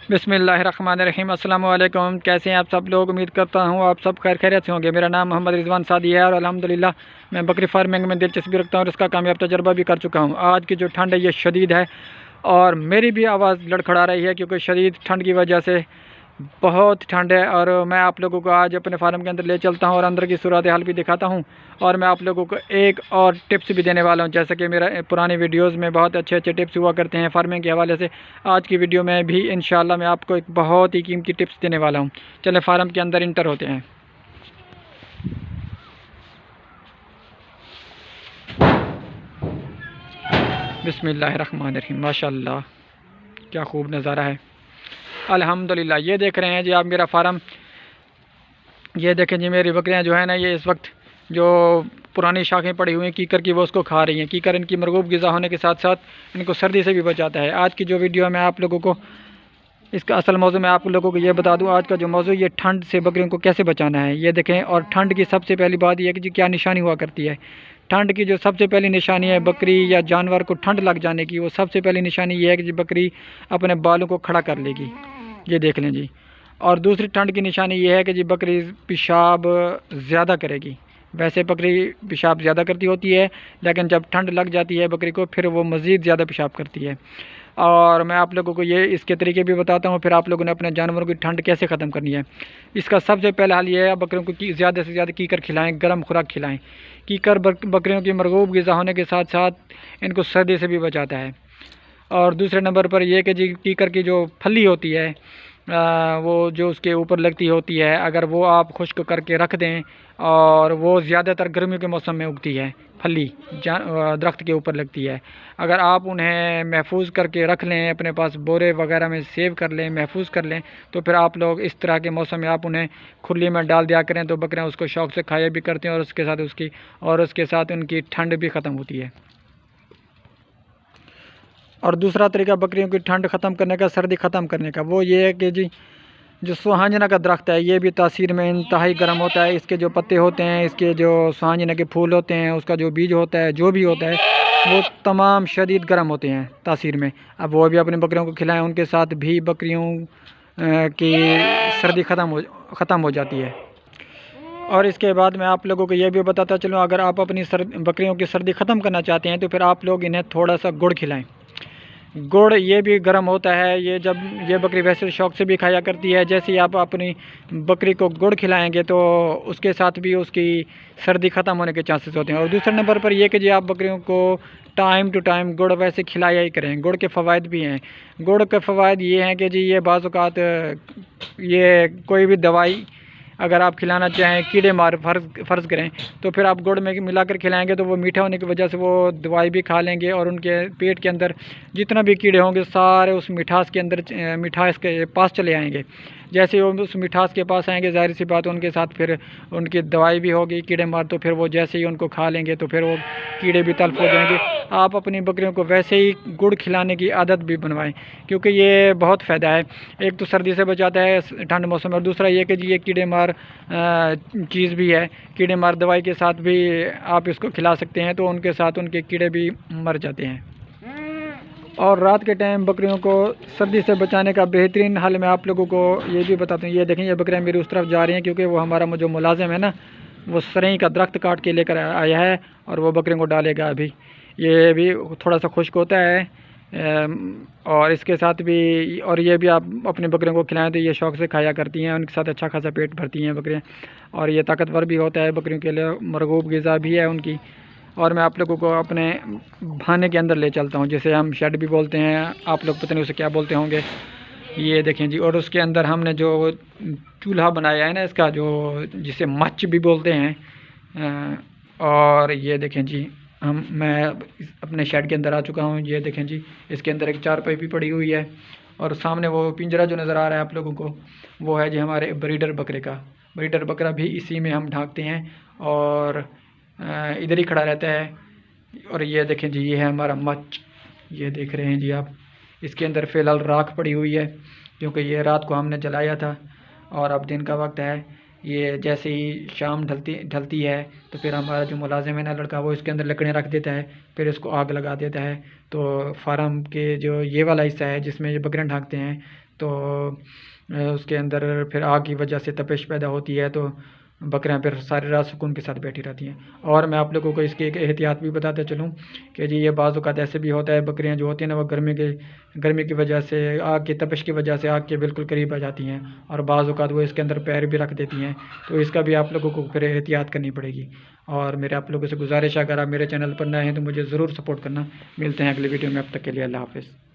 बिस्मिल्लाहिर्रहमानिर्रहीम। अस्सलाम वालेकुम। कैसे हैं आप सब लोग? उम्मीद करता हूँ आप सब खैरियत से होंगे। मेरा नाम मोहम्मद रिजवान सादी है और अल्हम्दुलिल्लाह मैं बकरी फार्मिंग में दिलचस्पी रखता हूँ और इसका कामयाब तजर्बा भी कर चुका हूँ। आज की जो ठंड है ये शदीद है और मेरी भी आवाज़ लड़खड़ा रही है क्योंकि शदीद ठंड की वजह से बहुत ठंड है। और मैं आप लोगों को आज अपने फार्म के अंदर ले चलता हूँ और अंदर की सूरत हाल भी दिखाता हूँ और मैं आप लोगों को एक और टिप्स भी देने वाला हूँ। जैसे कि मेरा पुरानी वीडियोस में बहुत अच्छे अच्छे टिप्स हुआ करते हैं फार्मिंग के हवाले से, आज की वीडियो में भी इंशाल्लाह मैं आपको एक बहुत ही कीमती टिप्स देने वाला हूँ। चले फार्म के अंदर इंटर होते हैं। बिस्मिल्लाहिर्रहमानिर्रहीम। माशाल्लाह क्या खूब नज़ारा है, अल्हम्दुलिल्लाह। ये देख रहे हैं जी आप मेरा फार्म। ये देखें जी मेरी बकरियां जो है ना, ये इस वक्त जो पुरानी शाखें पड़ी हुई हैं कीकर की, वो उसको खा रही हैं। कीकर इनकी मरगूब ग़िज़ा होने के साथ साथ इनको सर्दी से भी बचाता है। आज की जो वीडियो है मैं आप लोगों को इसका असल मौजू मैं आप लोगों को ये बता दूं। आज का जो मौजू ये ठंड से बकरियों को कैसे बचाना है ये देखें। और ठंड की सबसे पहली बात यह है कि जी क्या निशानी हुआ करती है। ठंड की जो सबसे पहली निशानी है बकरी या जानवर को ठंड लग जाने की, वो सबसे पहली निशानी ये है कि जी बकरी अपने बालों को खड़ा कर लेगी। ये देख लें जी। और दूसरी ठंड की निशानी ये है कि जी बकरी पेशाब ज़्यादा करेगी। वैसे बकरी पेशाब ज़्यादा करती होती है, लेकिन जब ठंड लग जाती है बकरी को फिर वो मज़ीद ज़्यादा पेशाब करती है। और मैं आप लोगों को ये इसके तरीके भी बताता हूँ, फिर आप लोगों ने अपने जानवरों की ठंड कैसे ख़त्म करनी है। इसका सबसे पहला हल ये है, बकरियों को ज़्यादा से ज़्यादा कीकर खिलाएँ, गर्म खुराक खिलाएँ। कीकर बकरियों की मरगूब ग़िज़ा होने के साथ साथ इनको सर्दी से भी बचाता है। और दूसरे नंबर पर यह कि जी कीकर की जो फली होती है वो जो उसके ऊपर लगती होती है, अगर वो आप खुश्क करके रख दें, और वो ज़्यादातर गर्मियों के मौसम में उगती है फली दरख्त के ऊपर लगती है। अगर आप उन्हें महफूज करके रख लें, अपने पास बोरे वगैरह में सेव कर लें, महफूज कर लें, तो फिर आप लोग इस तरह के मौसम में आप उन्हें खुली में डाल दिया करें तो बकरियाँ उसको शौक़ से खाया भी करते हैं और उसके साथ उनकी ठंड भी ख़त्म होती है। और दूसरा तरीका बकरियों की ठंड ख़त्म करने का, सर्दी ख़त्म करने का, वो ये है कि जी जो सुहांजना का दरख्त है ये भी तासीर में इंतहाई गर्म होता है। इसके जो पत्ते होते हैं, इसके जो सुहांजना के फूल होते हैं, उसका जो बीज होता है, जो भी होता है, वो तमाम शदीद गर्म होते हैं तासीर में। अब वो भी अपनी बकरियों को खिलाएं, उनके साथ भी बकरियों की सर्दी ख़त्म हो जाती है। और इसके बाद मैं आप लोगों को ये भी बताता चलूँ, अगर आप अपनी बकरियों की सर्दी ख़त्म करना चाहते हैं तो फिर आप लोग इन्हें थोड़ा सा गुड़ खिलाएं। गुड़ ये भी गर्म होता है। ये बकरी वैसे शौक़ से भी खाया करती है। जैसे ही आप अपनी बकरी को गुड़ खिलाएंगे तो उसके साथ भी उसकी सर्दी ख़त्म होने के चांसेस होते हैं। और दूसरे नंबर पर यह कि जी आप बकरियों को टाइम टू टाइम गुड़ वैसे खिलाया ही करें। गुड़ के फ़वाइद भी हैं। गुड़ के फ़वाइद ये हैं कि जी ये बाज़ औक़ात ये कोई भी दवाई अगर आप खिलाना चाहें, कीड़े मार फ़र्ज़ करें, तो फिर आप गुड़ में मिलाकर खिलाएंगे तो वो मीठा होने की वजह से वो दवाई भी खा लेंगे और उनके पेट के अंदर जितना भी कीड़े होंगे सारे उस मिठास के अंदर, मिठास के पास चले आएंगे। जैसे वो उस मिठास के पास आएंगे, ज़ाहिर सी बात उनके साथ फिर उनकी दवाई भी होगी कीड़े मार, तो फिर वो जैसे ही उनको खा लेंगे तो फिर वो कीड़े भी तल्फ़ हो जाएंगे। आप अपनी बकरियों को वैसे ही गुड़ खिलाने की आदत भी बनवाएं, क्योंकि ये बहुत फ़ायदा है। एक तो सर्दी से बचाता है ठंड मौसम में, और दूसरा ये कि जी ये कीड़े मार चीज़ भी है। कीड़े मार दवाई के साथ भी आप इसको खिला सकते हैं, तो उनके साथ उनके कीड़े भी मर जाते हैं। और रात के टाइम बकरियों को सर्दी से बचाने का बेहतरीन हल मैं आप लोगों को ये भी बताता हूँ। ये देखें, ये बकरियाँ मेरी उस तरफ जा रही हैं क्योंकि वो हमारा जो मुलाजिम है ना, वो सरई का दरख्त काट के लेकर आया है और वो बकरियों को डालेगा अभी। ये भी थोड़ा सा खुश्क होता है और इसके साथ भी, और ये भी आप अपनी बकरियों को खिलाएं तो ये शौक़ से खाया करती हैं, उनके साथ अच्छा खासा पेट भरती हैं बकरियाँ। और ये ताकतवर भी होता है, बकरियों के लिए मरगूब ग़िज़ा भी है उनकी। और मैं आप लोगों को अपने भाने के अंदर ले चलता हूँ, जिसे हम शेड भी बोलते हैं, आप लोग पता नहीं उसे क्या बोलते होंगे। ये देखें जी, और उसके अंदर हमने जो चूल्हा बनाया है ना, इसका जो जिसे मच भी बोलते हैं। और ये देखें जी मैं अपने शेड के अंदर आ चुका हूँ। ये देखें जी, इसके अंदर एक चारपाई भी पड़ी हुई है और सामने वो पिंजरा जो नज़र आ रहा है आप लोगों को, वो है जी हमारे ब्रीडर बकरे का। ब्रीडर बकरा भी इसी में हम ढांकते हैं और इधर ही खड़ा रहता है। और ये देखें जी, ये है हमारा मच। ये देख रहे हैं जी आप, इसके अंदर फ़िलहाल राख पड़ी हुई है क्योंकि ये रात को हमने जलाया था और अब दिन का वक्त है। ये जैसे ही शाम ढलती है तो फिर हमारा जो मुलाजिम है ना लड़का, वो इसके अंदर लकड़ियाँ रख देता है, फिर इसको आग लगा देता है। तो फार्म के जो ये वाला हिस्सा है जिसमें ये बकरियाँ ढांकते हैं, तो उसके अंदर फिर आग की वजह से तपिश पैदा होती है, तो बकरियां फिर सारी रात सुकून के साथ बैठी रहती हैं। और मैं आप लोगों को इसकी एक एहतियात भी बताते चलूँ कि जी ये बाज़ औक़ात ऐसे भी होता है, बकरियां जो होती हैं ना वो गर्मी की वजह से, आग की तपिश की वजह से आग के बिल्कुल करीब आ जाती हैं, और बाज़ औक़ात वो इसके अंदर पैर भी रख देती हैं। तो इसका भी आप लोगों को फिर एहतियात करनी पड़ेगी। और मेरे आप लोगों से गुजारिश है, अगर आप मेरे चैनल पर नए हैं तो मुझे ज़रूर सपोर्ट करना। मिलते हैं अगली वीडियो में, अब तक के लिए अल्लाह हाफ़िज़।